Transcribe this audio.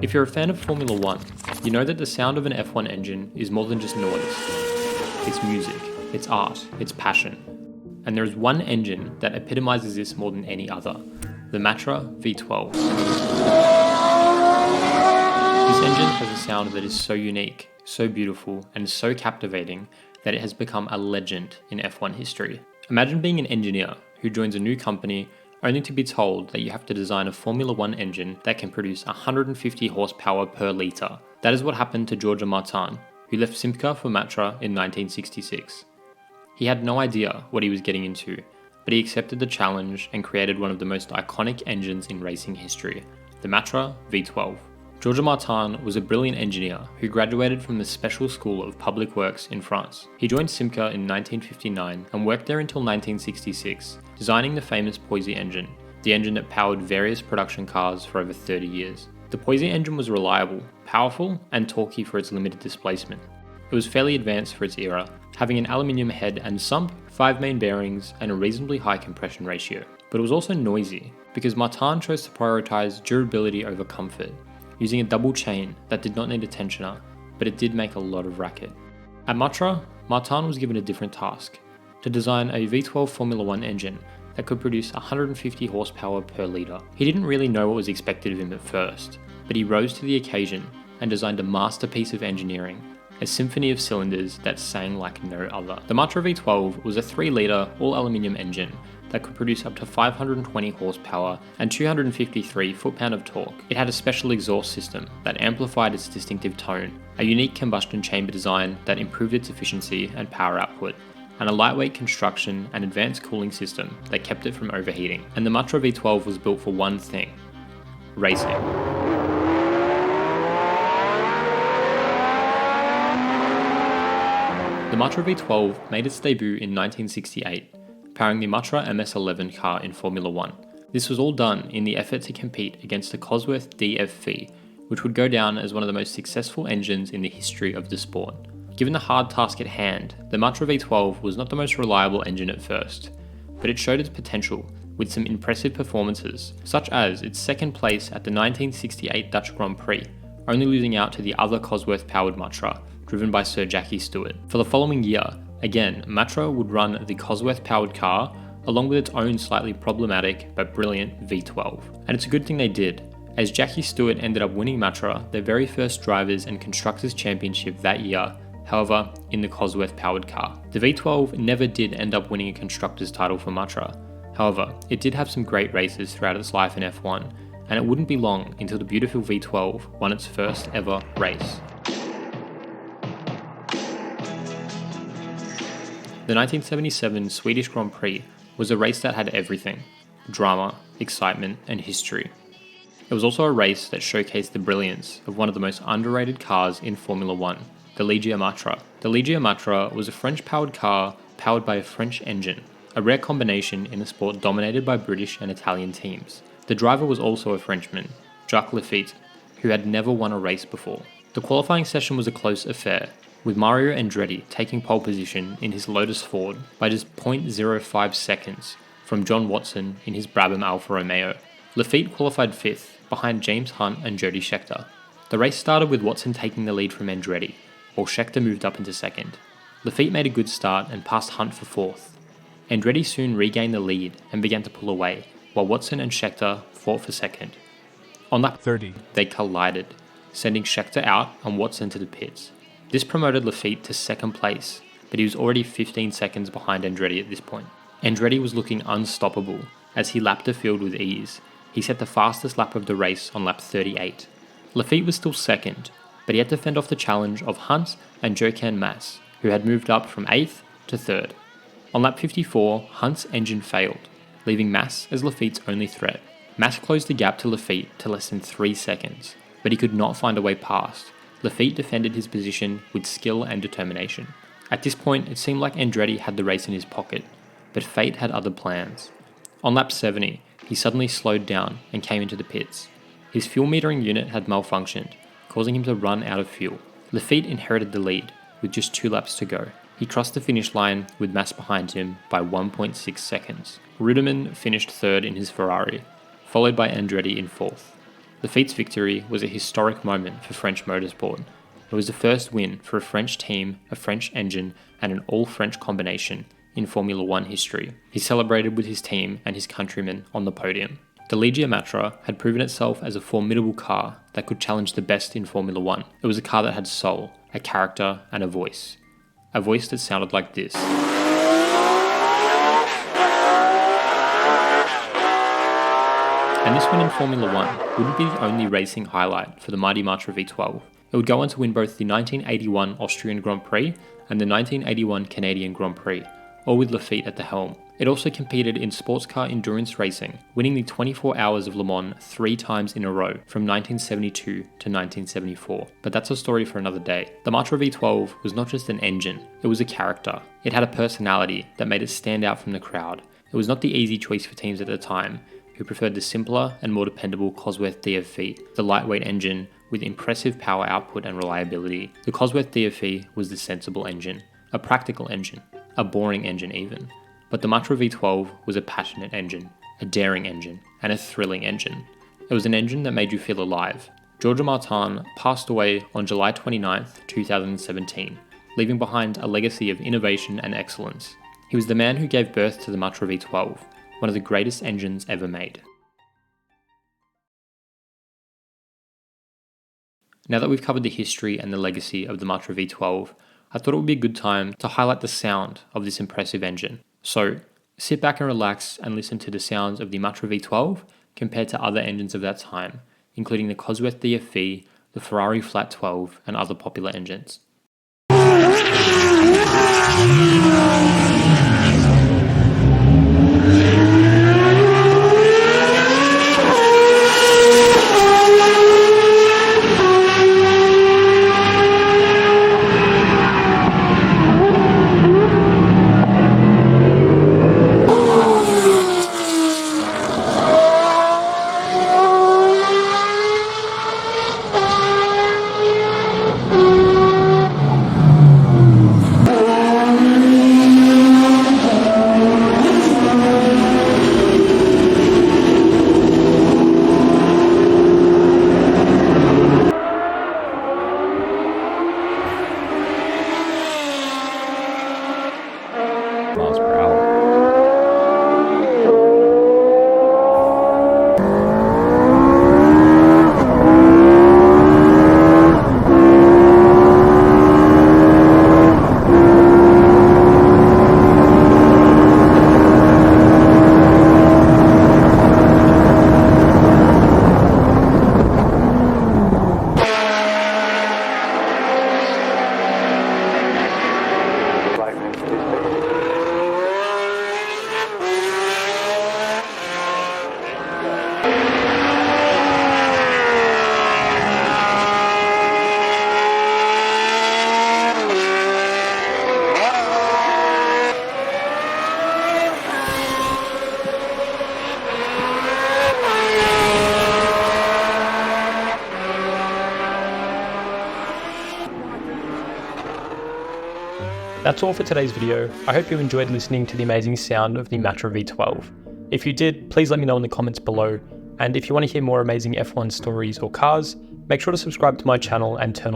If you're a fan of Formula 1, you know that the sound of an F1 engine is more than just noise. It's music, it's art, it's passion. And there is one engine that epitomizes this more than any other, the Matra V12. This engine has a sound that is so unique, so beautiful, and so captivating that it has become a legend in F1 history. Imagine being an engineer who joins a new company only to be told that you have to design a Formula 1 engine that can produce 150 horsepower per litre. That is what happened to George Martin, who left Simca for Matra in 1966. He had no idea what he was getting into, but he accepted the challenge and created one of the most iconic engines in racing history, the Matra V12. George Martin was a brilliant engineer who graduated from the Special School of Public Works in France. He joined Simca in 1959 and worked there until 1966, designing the famous Prix engine, the engine that powered various production cars for over 30 years. The Prix engine was reliable, powerful, and torquey for its limited displacement. It was fairly advanced for its era, having an aluminium head and sump, 5 main bearings, and a reasonably high compression ratio. But it was also noisy, because Martin chose to prioritize durability over comfort, using a double chain that did not need a tensioner, but it did make a lot of racket. At Matra, Martin was given a different task, to design a V12 Formula 1 engine that could produce 150 horsepower per litre. He didn't really know what was expected of him at first, but he rose to the occasion and designed a masterpiece of engineering, a symphony of cylinders that sang like no other. The Matra V12 was a 3-litre all-aluminium engine that could produce up to 520 horsepower and 253 foot-pound of torque. It had a special exhaust system that amplified its distinctive tone, a unique combustion chamber design that improved its efficiency and power output, and a lightweight construction and advanced cooling system that kept it from overheating. And the Matra V12 was built for one thing: racing. The Matra V12 made its debut in 1968, powering the Matra MS11 car in Formula 1. This was all done in the effort to compete against the Cosworth DFV, which would go down as one of the most successful engines in the history of the sport. Given the hard task at hand, the Matra V12 was not the most reliable engine at first, but it showed its potential with some impressive performances, such as its second place at the 1968 Dutch Grand Prix, only losing out to the other Cosworth-powered Matra, driven by Sir Jackie Stewart. For the following year, again, Matra would run the Cosworth-powered car, along with its own slightly problematic but brilliant V12. And it's a good thing they did, as Jackie Stewart ended up winning Matra their very first Drivers' and Constructors' Championship that year, however, in the Cosworth-powered car. The V12 never did end up winning a Constructors' title for Matra. However, it did have some great races throughout its life in F1, and it wouldn't be long until the beautiful V12 won its first ever race. The 1977 Swedish Grand Prix was a race that had everything: drama, excitement, and history. It was also a race that showcased the brilliance of one of the most underrated cars in Formula 1, the Ligier Matra. The Ligier Matra was a French-powered car powered by a French engine, a rare combination in a sport dominated by British and Italian teams. The driver was also a Frenchman, Jacques Laffite, who had never won a race before. The qualifying session was a close affair, with Mario Andretti taking pole position in his Lotus Ford by just 0.05 seconds from John Watson in his Brabham Alfa Romeo. Laffite qualified 5th, behind James Hunt and Jody Scheckter. The race started with Watson taking the lead from Andretti, while Scheckter moved up into 2nd. Laffite made a good start and passed Hunt for 4th. Andretti soon regained the lead and began to pull away, while Watson and Scheckter fought for 2nd. On lap 30, they collided, sending Scheckter out and Watson to the pits. This promoted Laffite to 2nd place, but he was already 15 seconds behind Andretti at this point. Andretti was looking unstoppable as he lapped the field with ease. He set the fastest lap of the race on lap 38. Laffite was still 2nd, but he had to fend off the challenge of Hunt and Jochen Mass, who had moved up from 8th to 3rd. On lap 54, Hunt's engine failed, leaving Mass as Laffite's only threat. Mass closed the gap to Laffite to less than 3 seconds, but he could not find a way past. Laffite defended his position with skill and determination. At this point, it seemed like Andretti had the race in his pocket, but fate had other plans. On lap 70, he suddenly slowed down and came into the pits. His fuel metering unit had malfunctioned, causing him to run out of fuel. Laffite inherited the lead, with just 2 laps to go. He crossed the finish line with Mass behind him by 1.6 seconds. Ruderman finished 3rd in his Ferrari, followed by Andretti in 4th. Laffite's victory was a historic moment for French motorsport. It was the first win for a French team, a French engine, and an all-French combination in Formula 1 history. He celebrated with his team and his countrymen on the podium. The Ligia Matra had proven itself as a formidable car that could challenge the best in Formula 1. It was a car that had soul, a character, and a voice. A voice that sounded like this. And this win in Formula 1 wouldn't be the only racing highlight for the mighty Matra V12. It would go on to win both the 1981 Austrian Grand Prix and the 1981 Canadian Grand Prix, all with Laffite at the helm. It also competed in sports car endurance racing, winning the 24 Hours of Le Mans 3 times in a row from 1972 to 1974. But that's a story for another day. The Matra V12 was not just an engine, it was a character. It had a personality that made it stand out from the crowd. It was not the easy choice for teams at the time, who preferred the simpler and more dependable Cosworth DFV, the lightweight engine with impressive power output and reliability. The Cosworth DFV was the sensible engine, a practical engine, a boring engine even. But the Matra V12 was a passionate engine, a daring engine, and a thrilling engine. It was an engine that made you feel alive. Georges Martin passed away on July 29, 2017, leaving behind a legacy of innovation and excellence. He was the man who gave birth to the Matra V12, one of the greatest engines ever made. Now that we've covered the history and the legacy of the Matra V12, I thought it would be a good time to highlight the sound of this impressive engine. So, sit back and relax and listen to the sounds of the Matra V12 compared to other engines of that time, including the Cosworth DFV, the Ferrari Flat 12, and other popular engines. Miles per hour. That's all for today's video. I hope you enjoyed listening to the amazing sound of the Matra V12. If you did, please let me know in the comments below, and if you want to hear more amazing F1 stories or cars, make sure to subscribe to my channel and turn on